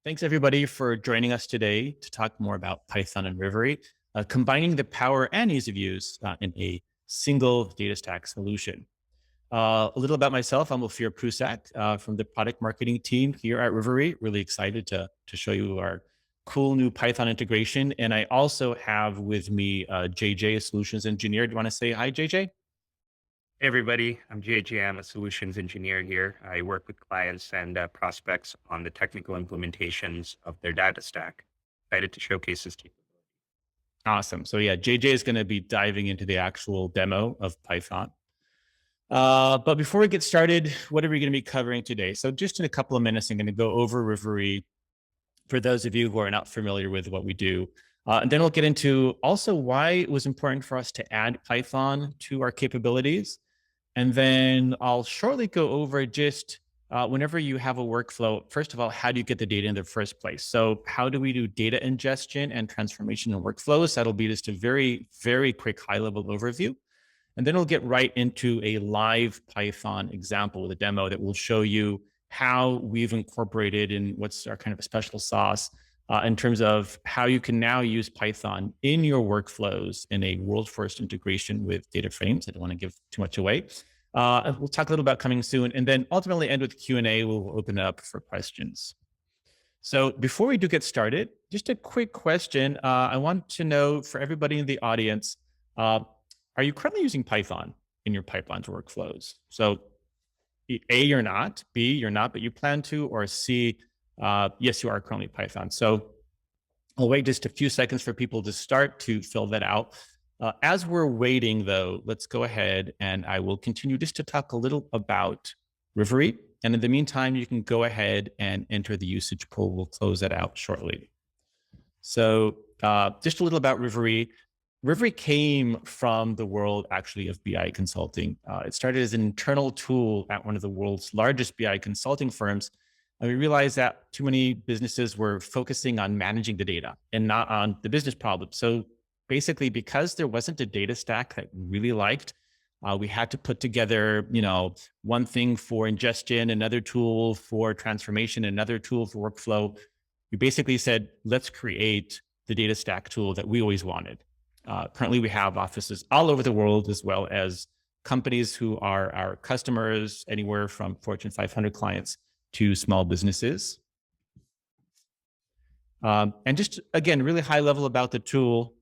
Thanks everybody for joining us today to talk more about Python and Rivery, combining the power and ease of use in a single data stack solution. A little about myself, I'm Ophir Prusak from the product marketing team here at Rivery. Really excited to show you our cool new Python integration. And I also have with me JJ, a solutions engineer. Do you want to say hi, JJ? Hey everybody, I'm JJ. I'm a solutions engineer here. I work with clients and prospects on the technical implementations of their data stack. Excited to showcase this to you. Awesome. So yeah, JJ is going to be diving into the actual demo of Python. But before we get started, what are we going to be covering today? So just in a couple of minutes, I'm going to go over Rivery for those of you who are not familiar with what we do. And then we'll get into also why it was important for us to add Python to our capabilities. And then I'll shortly go over just whenever you have a workflow, first of all, how do you get the data in the first place? So how do we do data ingestion and transformation in workflows? That'll be just a very, very quick high-level overview. And then we'll get right into a live Python example with a demo that will show you how we've incorporated in what's our kind of a special sauce in terms of how you can now use Python in your workflows in a world-first integration with data frames. I don't want to give too much away. We'll talk a little about coming soon, and then ultimately end with Q&A. We'll open it up for questions. So before we do get started, just a quick question. I want to know for everybody in the audience, are you currently using Python in your pipelines workflows? So A, you're not, B, you're not, but you plan to, or C, yes, you are currently Python. So I'll wait just a few seconds for people to start to fill that out. As we're waiting though, let's go ahead and I will continue just to talk a little about Rivery. And in the meantime, you can go ahead and enter the usage pool. We'll close that out shortly. So just a little about Rivery. Rivery came from the world actually of BI consulting. It started as an internal tool at one of the world's largest BI consulting firms. And we realized that too many businesses were focusing on managing the data and not on the business problem. So basically, because there wasn't a data stack that we really liked, we had to put together, one thing for ingestion, another tool for transformation, another tool for workflow. We basically said, let's create the data stack tool that we always wanted. Currently, we have offices all over the world, as well as companies who are our customers, anywhere from Fortune 500 clients to small businesses. And just, again, really high level about the tool.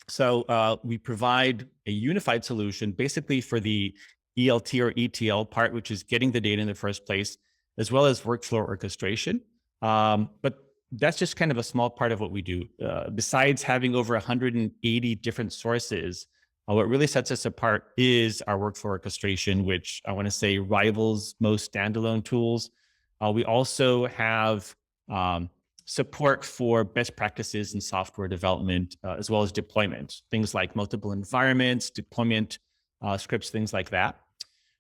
So we provide a unified solution basically for the ELT or ETL part, which is getting the data in the first place, as well as workflow orchestration. But that's just kind of a small part of what we do. Besides having over 180 different sources, what really sets us apart is our workflow orchestration, which I want to say rivals most standalone tools. We also have support for best practices in software development, as well as deployment, things like multiple environments, deployment scripts, things like that.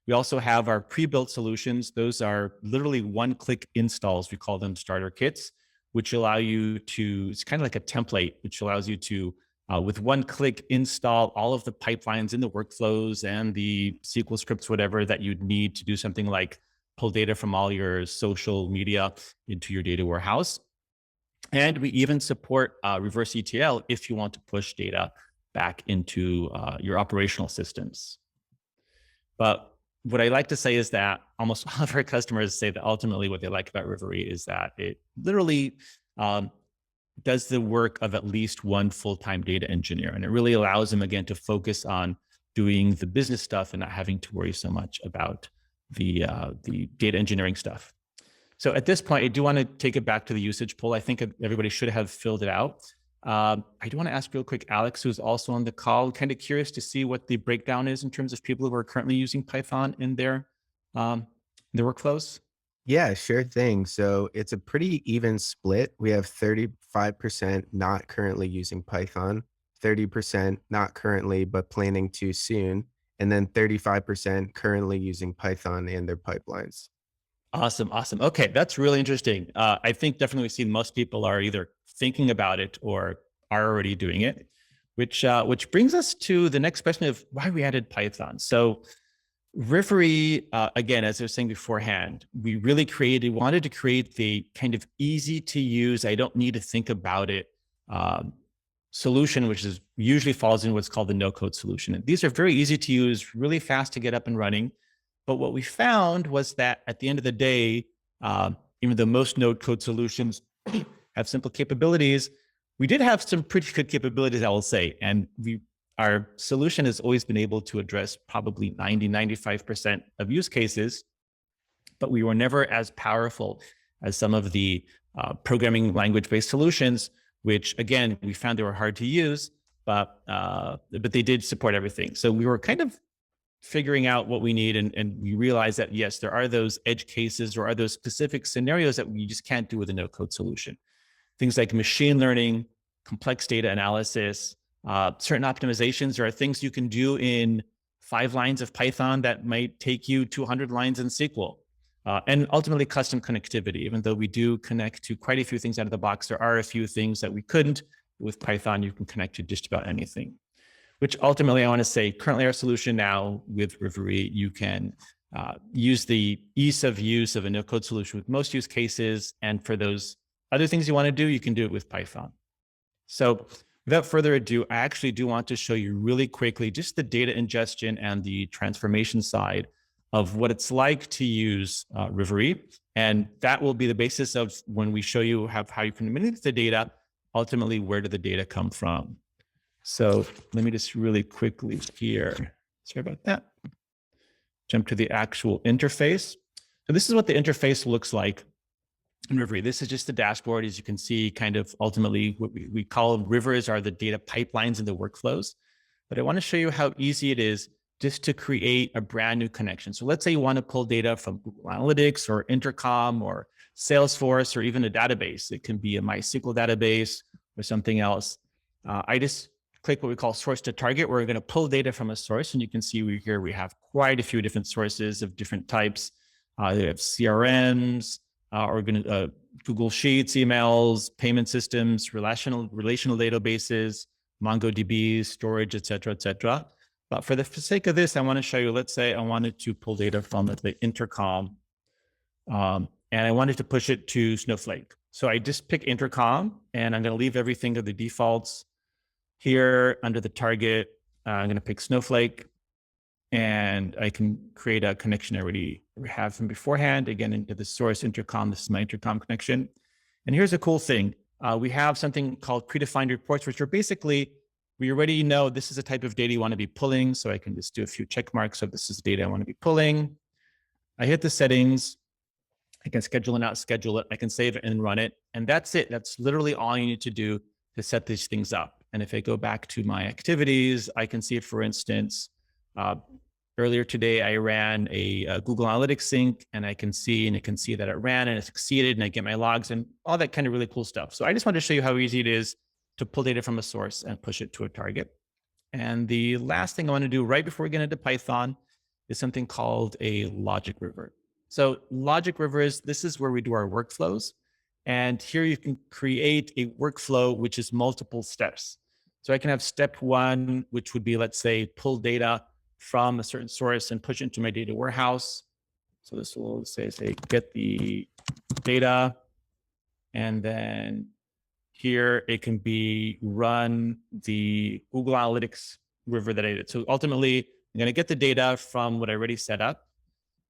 We also have our pre-built solutions. Those are literally one-click installs. We call them starter kits, which allow you to, it's kind of like a template, which allows you to, with one click, install all of the pipelines in the workflows and the SQL scripts, whatever that you'd need to do something like pull data from all your social media into your data warehouse. And we even support reverse ETL if you want to push data back into your operational systems. But what I like to say is that almost all of our customers say that ultimately what they like about Rivery is that it literally does the work of at least one full-time data engineer. And it really allows them, again, to focus on doing the business stuff and not having to worry so much about the data engineering stuff. So at this point, I do want to take it back to the usage poll. I think everybody should have filled it out. I do want to ask real quick, Alex, who's also on the call, kind of curious to see what the breakdown is in terms of people who are currently using Python in their workflows. Yeah, sure thing. So it's a pretty even split. We have 35% not currently using Python, 30% not currently, but planning to soon, and then 35% currently using Python in their pipelines. Awesome. Awesome. Okay. That's really interesting. I think definitely we've seen most people are either thinking about it or are already doing it, which brings us to the next question of why we added Python. So Rivery, again, as I was saying beforehand, we really wanted to create the kind of easy to use, I don't need to think about it solution, which is usually falls in what's called the no-code solution. And these are very easy to use, really fast to get up and running. But what we found was that at the end of the day, even though most no-code solutions have simple capabilities, we did have some pretty good capabilities, I will say. And our solution has always been able to address probably 95% of use cases, but we were never as powerful as some of the programming language-based solutions, which again, we found they were hard to use, but they did support everything. So we were kind of figuring out what we need, and we realized that yes, there are those edge cases or are those specific scenarios that we just can't do with a no-code solution. Things like machine learning, complex data analysis, certain optimizations. There are things you can do in 5 lines of Python that might take you 200 lines in SQL. And ultimately custom connectivity. Even though we do connect to quite a few things out of the box, there are a few things that we couldn't. With Python, you can connect to just about anything. Which ultimately, I want to say, currently our solution now with Rivery, you can use the ease of use of a no-code solution with most use cases. And for those other things you want to do, you can do it with Python. So without further ado, I actually do want to show you really quickly just the data ingestion and the transformation side of what it's like to use Rivery. And that will be the basis of when we show you how you can manipulate the data, ultimately, where did the data come from? So let me just really quickly here, sorry about that, jump to the actual interface. So this is what the interface looks like in Rivery. This is just the dashboard. As you can see, kind of ultimately what we call rivers are the data pipelines and the workflows. But I want to show you how easy it is just to create a brand new connection. So let's say you want to pull data from Google Analytics or Intercom or Salesforce or even a database. It can be a MySQL database or something else. I just click what we call source to target. We're going to pull data from a source. And you can see here we have quite a few different sources of different types. They have CRMs, Google Sheets, emails, payment systems, relational databases, MongoDB, storage, et cetera, But for the sake of this, I want to show you, let's say I wanted to pull data from the Intercom, and I wanted to push it to Snowflake. So I just pick Intercom, and I'm going to leave everything to the defaults. Here under the target, I'm going to pick Snowflake, and I can create a connection I already have from beforehand. Again, into the source Intercom, this is my Intercom connection. And here's a cool thing. We have something called predefined reports, which are basically, we already know this is a type of data you want to be pulling. So I can just do a few check marks. So this is data I want to be pulling. I hit the settings. I can schedule and not schedule it. I can save it and run it. And that's it. That's literally all you need to do to set these things up. And if I go back to my activities, I can see, for instance, earlier today, I ran a Google Analytics sync, and it can see that it ran and it succeeded, and I get my logs and all that kind of really cool stuff. So I just want to show you how easy it is to pull data from a source and push it to a target. And the last thing I want to do right before we get into Python is something called a logic river. So logic rivers, this is where we do our workflows. And here you can create a workflow, which is multiple steps. So I can have step 1, which would be, let's say, pull data from a certain source and push it into my data warehouse. So this will say get the data. And then here it can be run the Google Analytics river that I did. So ultimately, I'm going to get the data from what I already set up.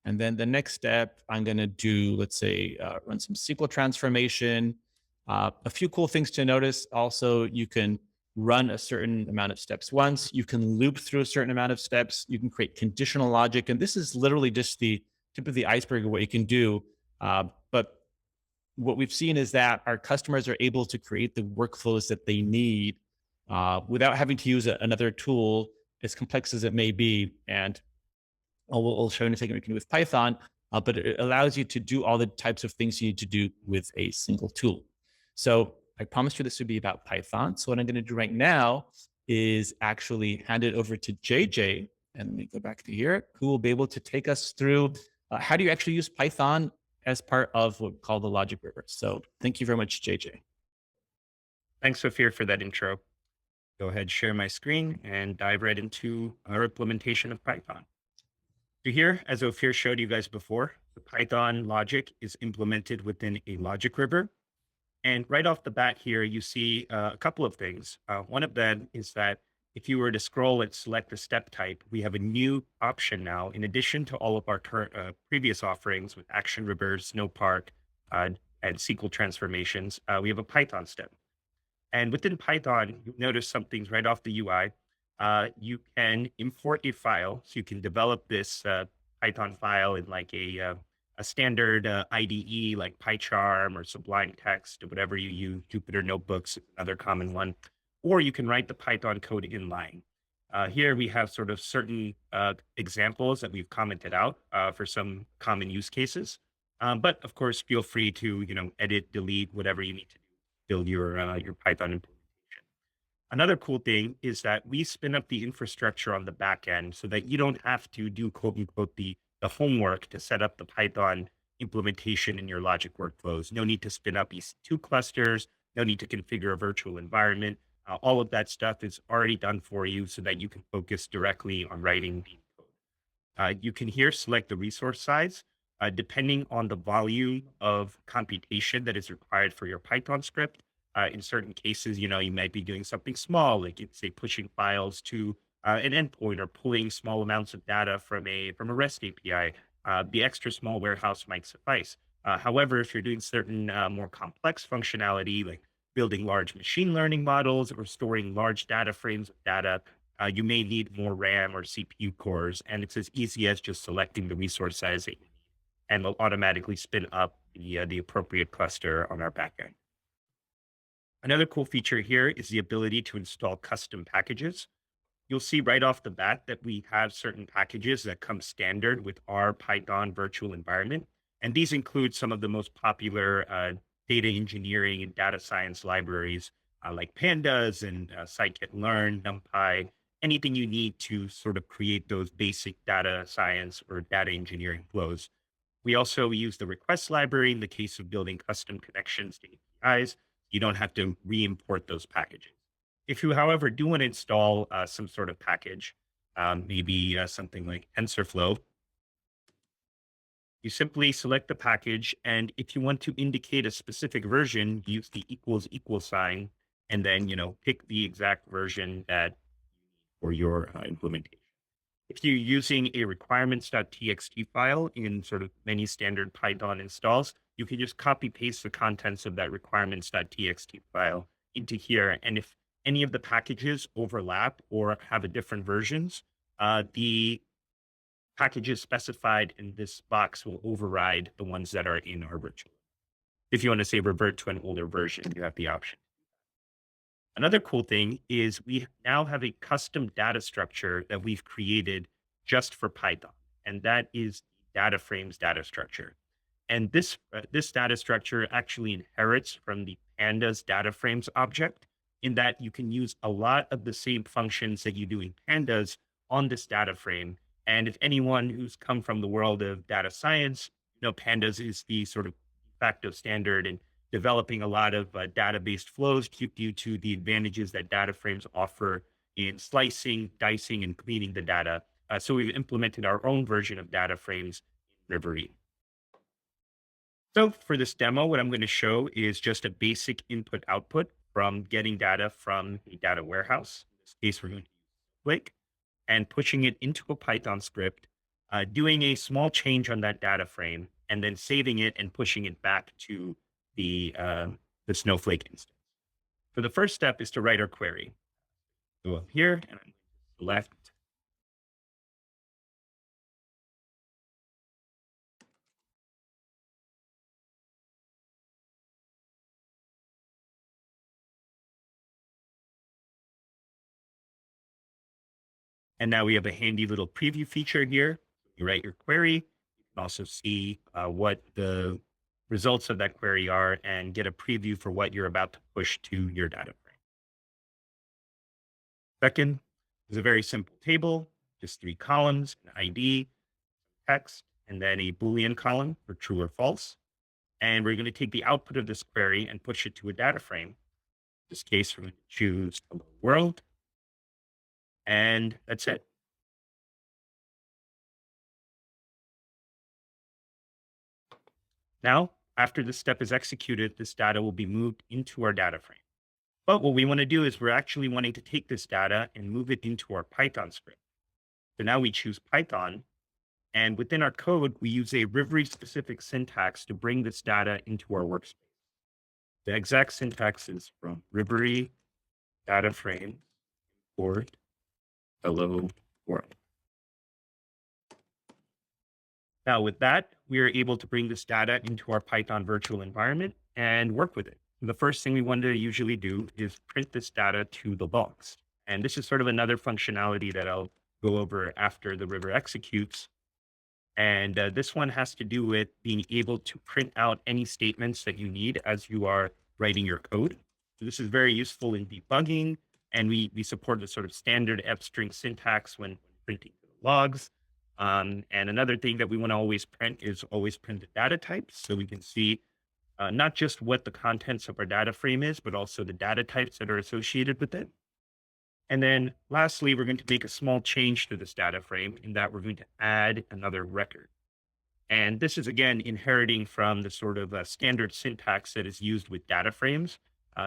And then the next step, I'm going to do, let's say, run some SQL transformation. A few cool things to notice. Also, you can run a certain amount of steps once. You can loop through a certain amount of steps. You can create conditional logic. And this is literally just the tip of the iceberg of what you can do. But what we've seen is that our customers are able to create the workflows that they need without having to use another tool, as complex as it may be. And we'll show in a second what we can do with Python, but it allows you to do all the types of things you need to do with a single tool. So I promised you this would be about Python. So what I'm going to do right now is actually hand it over to JJ, and let me go back to here, who will be able to take us through how do you actually use Python as part of what we call the logic river. So thank you very much, JJ. Thanks, Sophia, for that intro. Go ahead, share my screen, and dive right into our implementation of Python. So here, as Ophir showed you guys before, the Python logic is implemented within a logic river. And right off the bat here, you see a couple of things. One of them is that if you were to scroll and select the step type, we have a new option now. In addition to all of our current previous offerings with action rivers, snowpark, uh, and SQL transformations, we have a Python step. And within Python, you notice some things right off the UI. You can import a file, so you can develop this Python file in like a standard IDE like PyCharm or Sublime Text or whatever you use. Jupyter Notebooks is another common one, or you can write the Python code inline. Here we have sort of certain examples that we've commented out for some common use cases. But of course, feel free to edit, delete, whatever you need to do build your Python implementation. Another cool thing is that we spin up the infrastructure on the back end so that you don't have to do quote unquote the homework to set up the Python implementation in your logic workflows. No need to spin up EC2 clusters, no need to configure a virtual environment. All of that stuff is already done for you so that you can focus directly on writing the code. You can here select the resource size. Depending on the volume of computation that is required for your Python script. In certain cases, you might be doing something small, like say pushing files to an endpoint or pulling small amounts of data from a REST API. The extra small warehouse might suffice. However, if you're doing certain more complex functionality, like building large machine learning models or storing large data frames of data, you may need more RAM or CPU cores, and it's as easy as just selecting the resource size that you need, and they'll automatically spin up the appropriate cluster on our backend. Another cool feature here is the ability to install custom packages. You'll see right off the bat that we have certain packages that come standard with our Python virtual environment. And these include some of the most popular data engineering and data science libraries like Pandas and scikit-learn, NumPy, anything you need to sort of create those basic data science or data engineering flows. We also use the request library in the case of building custom connections to APIs. You don't have to re-import those packages. If you, however, do want to install some sort of package, maybe something like TensorFlow, you simply select the package. And if you want to indicate a specific version, use the equals sign, and then, pick the exact version that for your implementation. If you're using a requirements.txt file in sort of many standard Python installs, you can just copy paste the contents of that requirements.txt file into here. And if any of the packages overlap or have a different versions, the packages specified in this box will override the ones that are in our virtual. If you want to say revert to an older version, you have the option. Another cool thing is we now have a custom data structure that we've created just for Python, and that is the data frames data structure. And this data structure actually inherits from the pandas data frames object, in that you can use a lot of the same functions that you do in pandas on this data frame. And if anyone who's come from the world of data science, pandas is the sort of de facto standard in developing a lot of data-based flows due to the advantages that data frames offer in slicing, dicing, and cleaning the data. So we've implemented our own version of data frames in Rivery. So for this demo, what I'm going to show is just a basic input output from getting data from a data warehouse. In this case, we're going to use Snowflake, and pushing it into a Python script, doing a small change on that data frame, and then saving it and pushing it back to the Snowflake instance. So the first step is to write our query. Go up here and I'm going to select. And now we have a handy little preview feature here. You write your query. You can also see what the results of that query are and get a preview for what you're about to push to your data frame. Second is a very simple table, just 3 columns, an ID, text, and then a Boolean column for true or false. And we're going to take the output of this query and push it to a data frame. In this case, we're going to choose hello world. And that's it. Now, after this step is executed, this data will be moved into our data frame. But what we want to do is we're actually wanting to take this data and move it into our Python script. So now we choose Python, and within our code, we use a Rivery specific syntax to bring this data into our workspace. The exact syntax is from Rivery data frame import hello world. Now with that, we are able to bring this data into our Python virtual environment and work with it. The first thing we want to usually do is print this data to the logs. And this is sort of another functionality that I'll go over after the river executes. And this one has to do with being able to print out any statements that you need as you are writing your code. So this is very useful in debugging, and we support the sort of standard F-string syntax when printing logs. And another thing that we want to always print is always print the data types, so we can see not just what the contents of our data frame is, but also the data types that are associated with it. And then lastly, we're going to make a small change to this data frame in that we're going to add another record. And this is, again, inheriting from the sort of standard syntax that is used with data frames.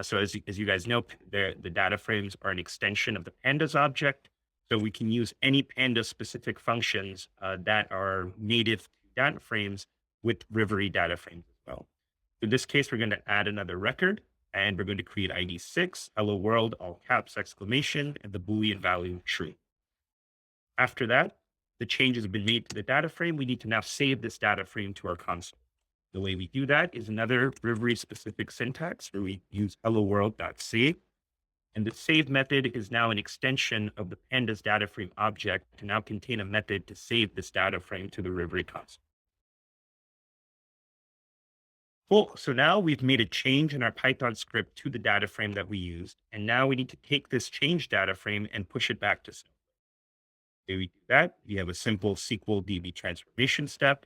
So as you guys know, the data frames are an extension of the pandas object. So we can use any panda specific functions that are native to data frames with Rivery data frames as well. In this case, we're going to add another record, and we're going to create ID 6, hello world, all caps, exclamation, and the Boolean value true. After that, the changes have been made to the data frame. We need to now save this data frame to our console. The way we do that is another Rivery specific syntax where we use hello world.save. And the save method is now an extension of the pandas data frame object to now contain a method to save this data frame to the Rivery console. Cool. So now we've made a change in our Python script to the data frame that we used. And now we need to take this change data frame and push it back to Snowflake. Do we do that? We have a simple SQL DB transformation step,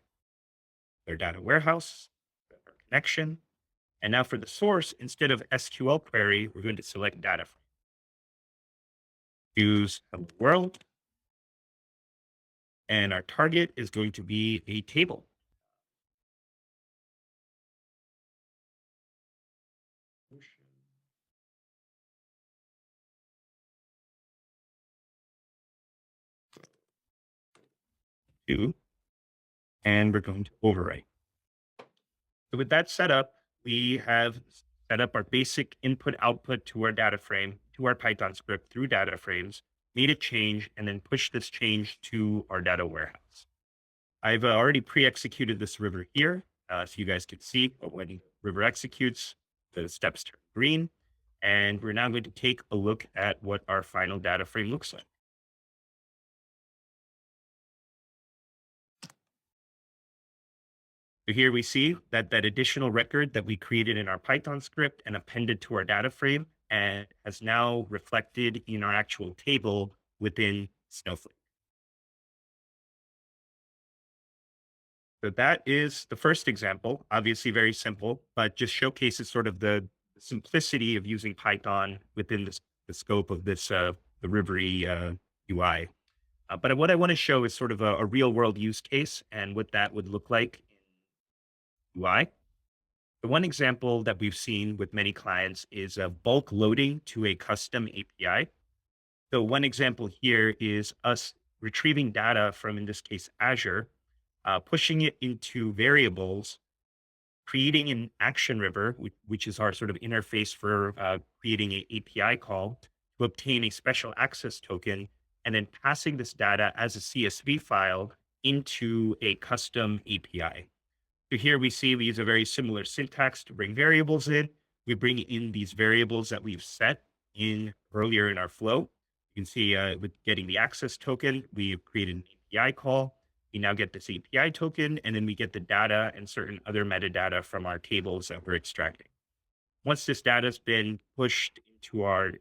our data warehouse, our connection. And now for the source, instead of SQL query, we're going to select data frame. Use hello world. And our target is going to be a table. And we're going to overwrite. So with that setup, we have set up our basic input output to our data frame, to our Python script through data frames, made a change, and then pushed this change to our data warehouse. I've already pre-executed this river here, so you guys can see when river executes, the steps turn green. And we're now going to take a look at what our final data frame looks like. So here we see that additional record that we created in our Python script and appended to our data frame and has now reflected in our actual table within Snowflake. So that is the first example, obviously very simple, but just showcases sort of the simplicity of using Python within the scope of this the Rivery UI. But what I want to show is sort of a real world use case and what that would look like in UI. The one example that we've seen with many clients is bulk loading to a custom API. So one example here is us retrieving data from, in this case, Azure, pushing it into variables, creating an action river, which is our sort of interface for creating an API call to obtain a special access token, and then passing this data as a CSV file into a custom API. So here we see we use a very similar syntax to bring variables in. We bring in these variables that we've set in earlier in our flow. You can see with getting the access token, we've created an API call. We now get this API token, and then we get the data and certain other metadata from our tables that we're extracting. Once this data has been pushed into our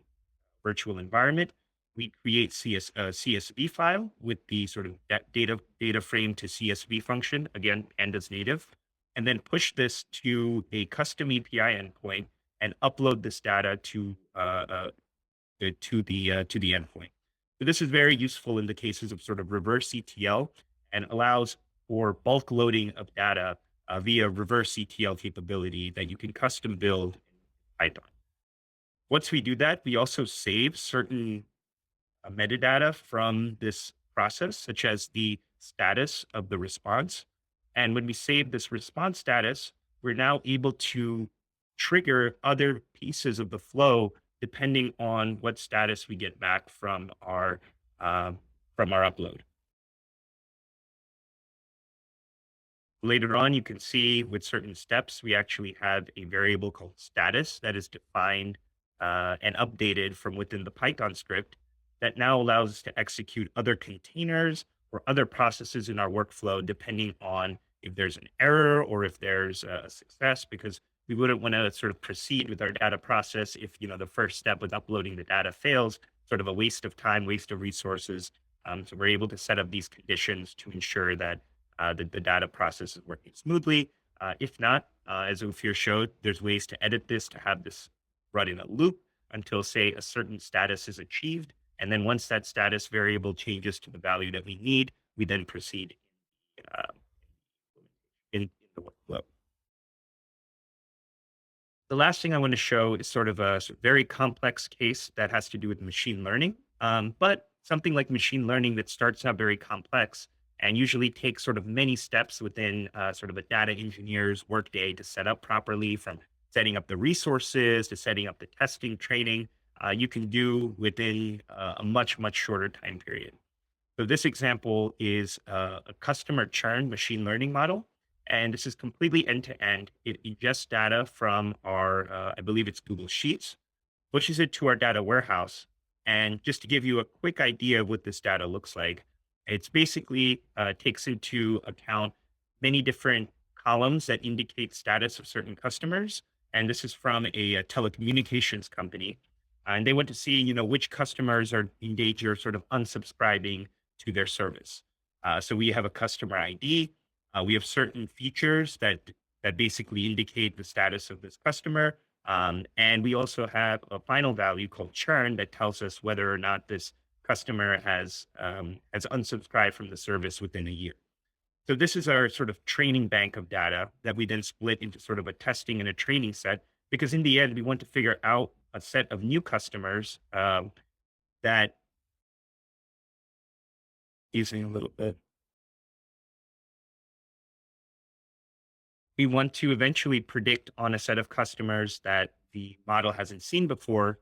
virtual environment, we create a CSV file with the sort of data frame to CSV function, again, pandas native, and then push this to a custom API endpoint and upload this data to the endpoint. So this is very useful in the cases of sort of reverse ETL and allows for bulk loading of data via reverse ETL capability that you can custom build in Python. Once we do that, we also save certain metadata from this process, such as the status of the response. And when we save this response status, we're now able to trigger other pieces of the flow depending on what status we get back um, from our upload. Later on, you can see with certain steps, we actually have a variable called status that is defined and updated from within the Python script that now allows us to execute other containers or other processes in our workflow, depending on if there's an error or if there's a success, because we wouldn't want to sort of proceed with our data process if, the first step with uploading the data fails, sort of a waste of time, waste of resources. So we're able to set up these conditions to ensure that the data process is working smoothly. If not, as Ophir showed, there's ways to edit this to have this run in a loop until, say, a certain status is achieved. And then once that status variable changes to the value that we need, we then proceed uh, in the workflow. The last thing I want to show is sort of a very complex case that has to do with machine learning. But something like machine learning that starts out very complex and usually takes sort of many steps within sort of a data engineer's workday to set up properly, from setting up the resources to setting up the testing training, you can do within a much, much shorter time period. So this example is a customer churn machine learning model. And this is completely end to end. It ingests data from our, I believe it's Google Sheets, pushes it to our data warehouse. And just to give you a quick idea of what this data looks like, it's basically takes into account many different columns that indicate status of certain customers. And this is from a telecommunications company. And they want to see, which customers are in danger of sort of unsubscribing to their service. So we have a customer ID. We have certain features that basically indicate the status of this customer. And we also have a final value called churn that tells us whether or not this customer has unsubscribed from the service within a year. So this is our sort of training bank of data that we then split into sort of a testing and a training set, because in the end, we want to figure out a set of new customers that using a little bit. We want to eventually predict on a set of customers that the model hasn't seen before,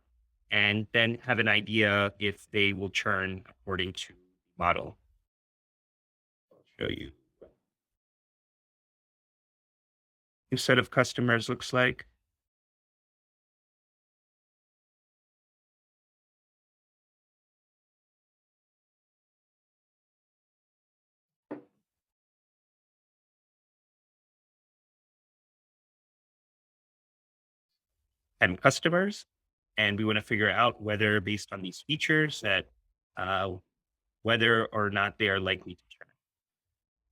and then have an idea if they will churn according to the model. I'll show you what a new set of customers looks like. And customers, and we want to figure out whether, based on these features, that uh, whether or not they are likely to churn.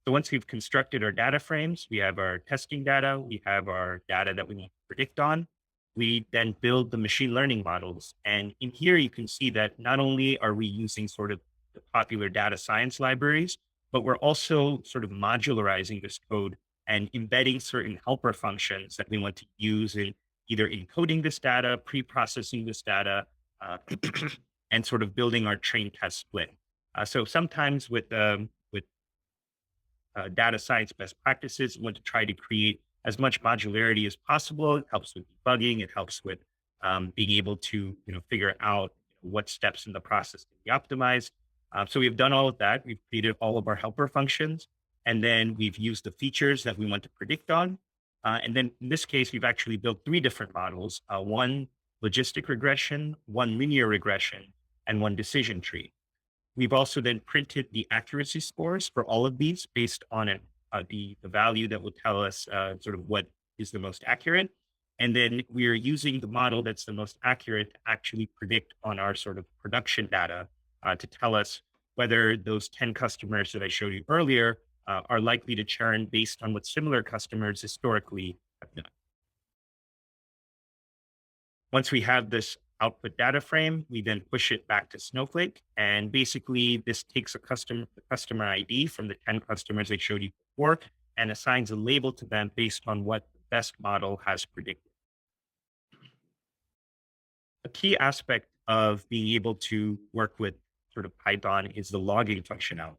So once we've constructed our data frames, we have our testing data, we have our data that we want to predict on. We then build the machine learning models. And in here, you can see that not only are we using sort of the popular data science libraries, but we're also sort of modularizing this code and embedding certain helper functions that we want to use in either encoding this data, pre-processing this data, uh, and sort of building our train test split. So sometimes with data science best practices, you want to try to create as much modularity as possible. It helps with debugging. It helps with being able to figure out what steps in the process can be optimized. So we've done all of that. We've created all of our helper functions, and then we've used the features that we want to predict on. And then in this case, we've actually built three different models: one logistic regression, one linear regression, and one decision tree. We've also then printed the accuracy scores for all of these based on the value that will tell us sort of what is the most accurate. And then we're using the model that's the most accurate to actually predict on our sort of production data to tell us whether those 10 customers that I showed you earlier are likely to churn based on what similar customers historically have done. Once we have this output data frame, we then push it back to Snowflake. And basically, this takes the customer ID from the 10 customers I showed you before and assigns a label to them based on what the best model has predicted. A key aspect of being able to work with sort of Python is the logging functionality.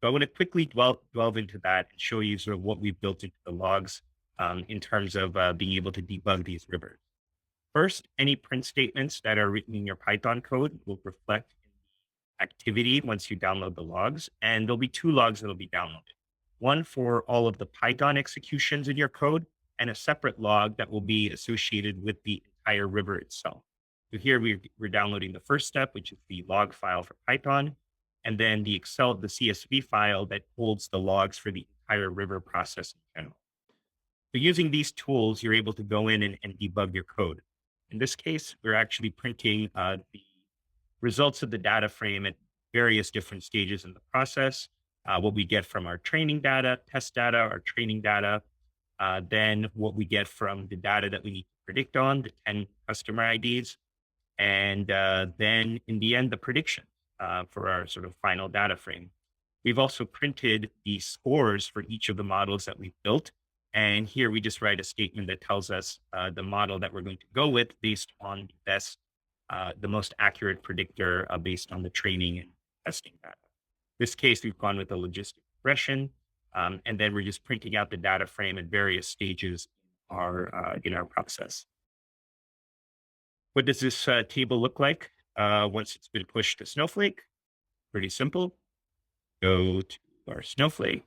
So I want to quickly delve into that and show you sort of what we've built into the logs in terms of being able to debug these rivers. First, any print statements that are written in your Python code will reflect activity once you download the logs. And there'll be two logs that'll be downloaded. One for all of the Python executions in your code, and a separate log that will be associated with the entire river itself. So here we're downloading the first step, which is the log file for Python, and then the CSV file that holds the logs for the entire river process in general. So using these tools, you're able to go in and debug your code. In this case, we're actually printing the results of the data frame at various different stages in the process. What we get from our training data, test data, our training data, then what we get from the data that we need to predict on, the 10 customer IDs, and then in the end, the prediction for our sort of final data frame. We've also printed the scores for each of the models that we've built. And here we just write a statement that tells us the model that we're going to go with based on the most accurate predictor based on the training and testing data. In this case, we've gone with a logistic regression, and then we're just printing out the data frame at various stages in our process. What does this table look like once it's been pushed to Snowflake? Pretty simple. Go to our Snowflake.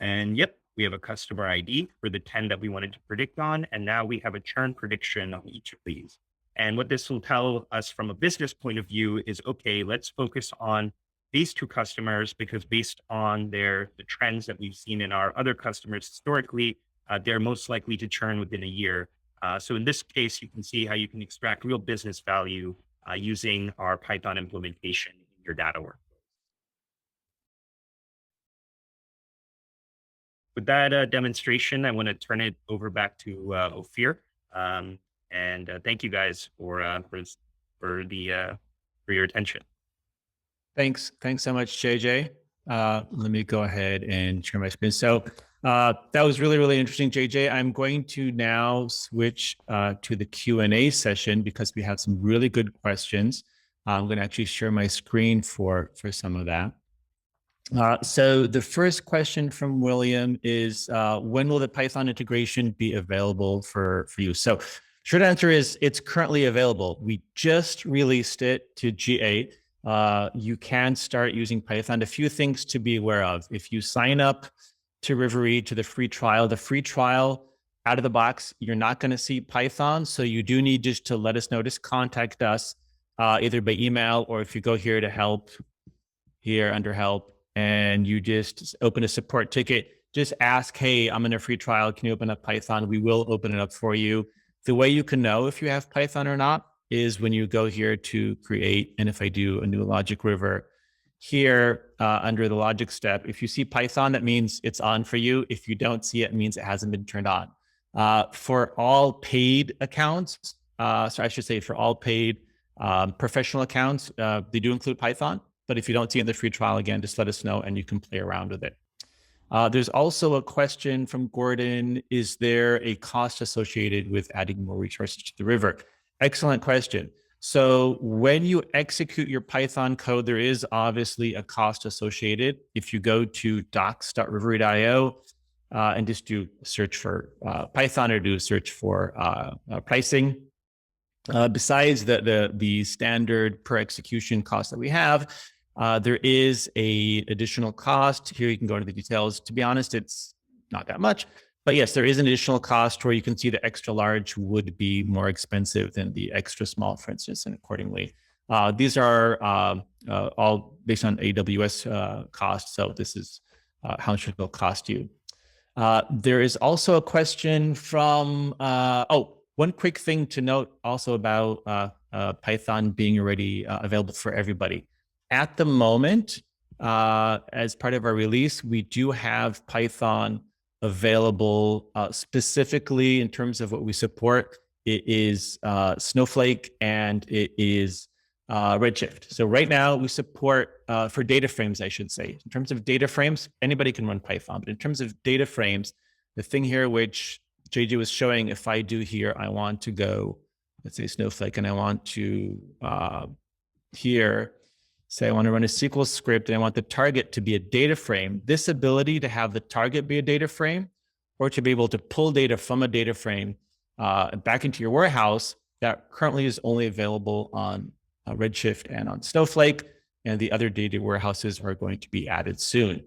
And yep, we have a customer ID for the 10 that we wanted to predict on. And now we have a churn prediction on each of these. And what this will tell us from a business point of view is, okay, let's focus on these two customers, because based on the trends that we've seen in our other customers historically, they're most likely to churn within a year. So in this case, you can see how you can extract real business value using our Python implementation in your data work. With that demonstration, I want to turn it over back to Ophir. And thank you guys for your attention. Thanks so much, JJ. Let me go ahead and share my screen. So that was really, really interesting, JJ. I'm going to now switch to the Q&A session because we have some really good questions. I'm going to actually share my screen for some of that. So the first question from William is, when will the Python integration be available for you? So short answer is it's currently available. We just released it to GA. You can start using Python. A few things to be aware of. If you sign up to Rivery, to the free trial out of the box, you're not going to see Python. So you do need just to let us know, just contact us either by email, or if you go here to help, here under help, and you just open a support ticket, just ask, hey, I'm in a free trial. Can you open up Python? We will open it up for you. The way you can know if you have Python or not is when you go here to create, and if I do a new logic river here under the logic step, if you see Python, that means it's on for you. If you don't see it, it means it hasn't been turned on. For all paid accounts, so I should say for all paid professional accounts, they do include Python. But if you don't see it in the free trial, again, just let us know and you can play around with it. There's also a question from Gordon. Is there a cost associated with adding more resources to the river? Excellent question. So when you execute your Python code, there is obviously a cost associated. If you go to docs.rivery.io and just do a search for Python, or do a search for pricing, besides the standard per execution cost that we have, there is a additional cost. Here you can go into the details. To be honest, it's not that much. But yes, there is an additional cost where you can see the extra large would be more expensive than the extra small, for instance, and accordingly. These are all based on AWS costs. So this is how much it will cost you. There is also a question from, one quick thing to note also about Python being already available for everybody. At the moment, as part of our release, we do have Python available specifically in terms of what we support. It is Snowflake, and it is Redshift. So right now we support for data frames, I should say. In terms of data frames, anybody can run Python. But in terms of data frames, the thing here which JJ was showing, if I do here, I want to go, let's say Snowflake, and I want to here, say I want to run a SQL script and I want the target to be a data frame. This ability to have the target be a data frame, or to be able to pull data from a data frame back into your warehouse, that currently is only available on Redshift and on Snowflake, and the other data warehouses are going to be added soon.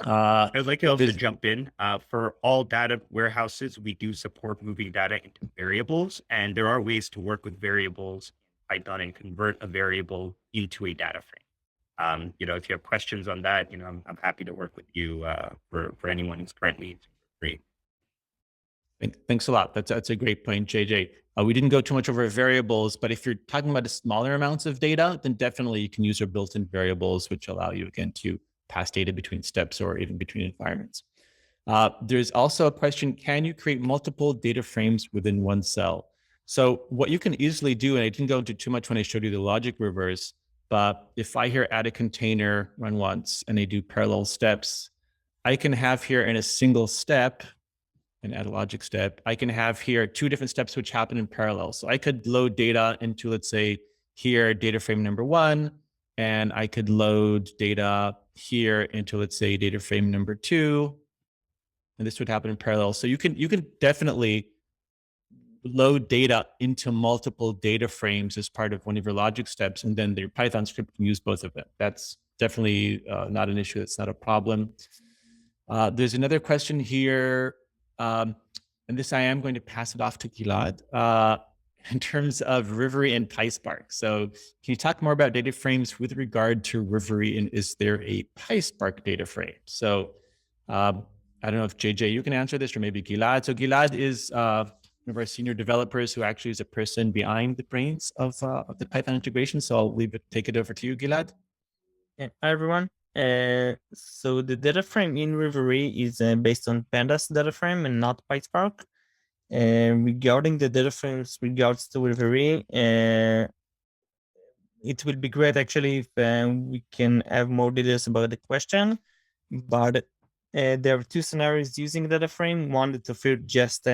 I'd like to jump in. For all data warehouses, we do support moving data into variables, and there are ways to work with variables in Python and convert a variable into a data frame. If you have questions on that, I'm happy to work with you for anyone who's currently using Rivery. Thanks a lot. That's a great point, JJ. We didn't go too much over variables, but if you're talking about smaller amounts of data, then definitely you can use our built-in variables, which allow you, again, to pass data between steps or even between environments. There's also a question, can you create multiple data frames within one cell? So what you can easily do, and I didn't go into too much when I showed you the logic reverse, but if I here add a container, run once, and I do parallel steps, I can have here in a single step, and add a logic step, I can have here 2 different steps which happen in parallel. So I could load data into, let's say, here, data frame number 1, and I could load data here into, let's say, data frame number 2, and this would happen in parallel. So you can definitely load data into multiple data frames as part of one of your logic steps, and then your Python script can use both of them. That's definitely not an issue. That's not a problem. There's another question here. And this, I am going to pass it off to Gilad in terms of Rivery and PySpark. So can you talk more about data frames with regard to Rivery, and is there a PySpark data frame? So I don't know if JJ, you can answer this, or maybe Gilad. So Gilad is one of our senior developers who actually is a person behind the brains of the Python integration. So I'll take it over to you, Gilad. Hi, everyone. So the data frame in Rivery is based on Pandas data frame and not PySpark. Regarding the data frames regards to Rivery, it will be great actually if we can have more details about the question. But there are 2 scenarios using data frame. One that Ophir just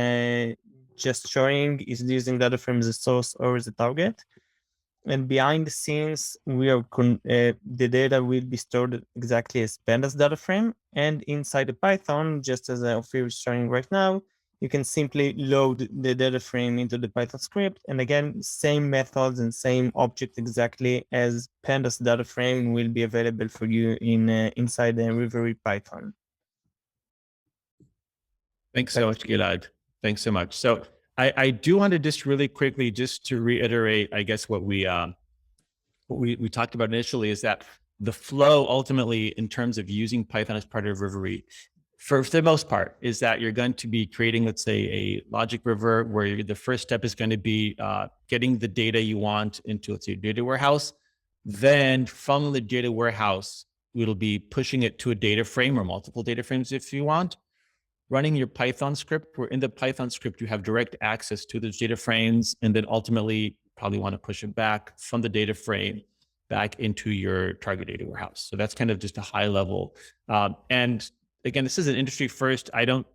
showing is using data frame as a source or as a target. And behind the scenes, the data will be stored exactly as Pandas data frame. And inside the Python, just as Ophir is showing right now, you can simply load the data frame into the Python script. And again, same methods and same object exactly as Pandas data frame will be available for you inside the Rivery Python. Thanks so much, Gilad. Thanks so much. So I do want to just really quickly, just to reiterate, I guess what we talked about initially, is that the flow ultimately in terms of using Python as part of Rivery, for the most part, is that you're going to be creating, let's say, a logic river where the first step is going to be getting the data you want into, let's say, data warehouse. Then from the data warehouse, it'll be pushing it to a data frame or multiple data frames if you want. Running your Python script, where in the Python script, you have direct access to those data frames, and then ultimately probably want to push it back from the data frame back into your target data warehouse. So that's kind of just a high level. And again, this is an industry first. I don't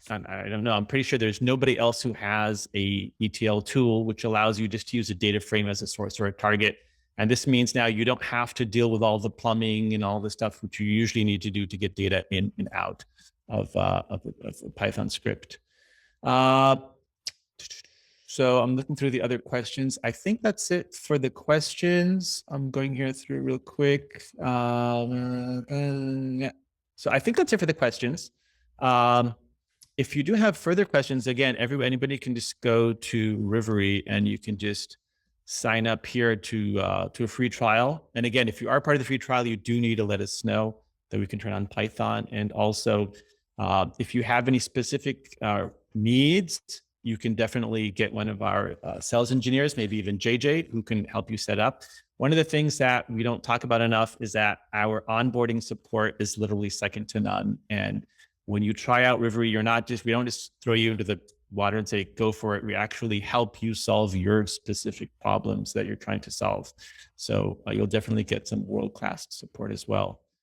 know. I'm pretty sure there's nobody else who has a ETL tool, which allows you just to use a data frame as a source or a target. And this means now you don't have to deal with all the plumbing and all the stuff which you usually need to do to get data in and out of a Python script. So I'm looking through the other questions. I think that's it for the questions. I'm going here through real quick. Yeah. So I think that's it for the questions. If you do have further questions, again, anybody can just go to Rivery and you can just sign up here to a free trial. And again, if you are part of the free trial, you do need to let us know that we can turn on Python. And also, if you have any specific needs, you can definitely get one of our sales engineers, maybe even JJ, who can help you set up. One of the things that we don't talk about enough is that our onboarding support is literally second to none. And when you try out Rivery, we don't just throw you into the water and say, go for it. We actually help you solve your specific problems that you're trying to solve. So you'll definitely get some world-class support as well.